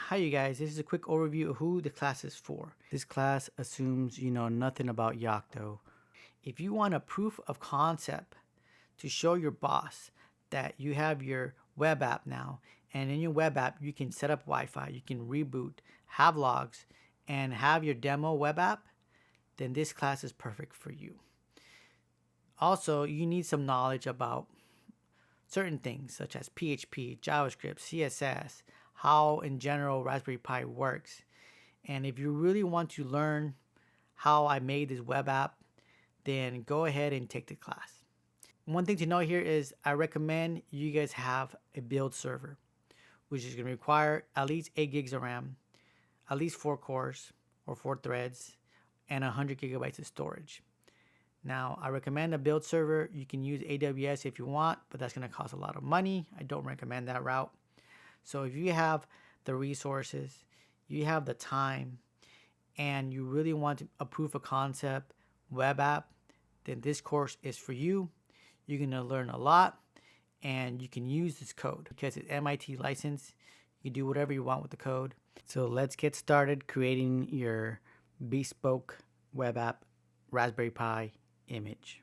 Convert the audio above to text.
Hi you guys, this is a quick overview of who the class is for. This class assumes you know nothing about Yocto. If you want a proof of concept to show your boss that you have your web app now, and in your web app you can set up Wi-Fi, you can reboot, have logs, and have your demo web app, then this class is perfect for you. Also, you need some knowledge about certain things such as PHP, JavaScript, CSS, how in general Raspberry Pi works. And if you really want to learn how I made this web app, then go ahead and take the class. One thing to know here is I recommend you guys have a build server, which is going to require at least 8 gigs of RAM, at least 4 cores or 4 threads, and 100 gigabytes of storage. Now, I recommend a build server. You can use AWS if you want, but that's going to cost a lot of money. I don't recommend that route. So if you have the resources, you have the time, and you really want a proof of concept web app, then this course is for you. You're going to learn a lot, and you can use this code because it's MIT licensed. You can do whatever you want with the code. So let's get started creating your bespoke web app Raspberry Pi image.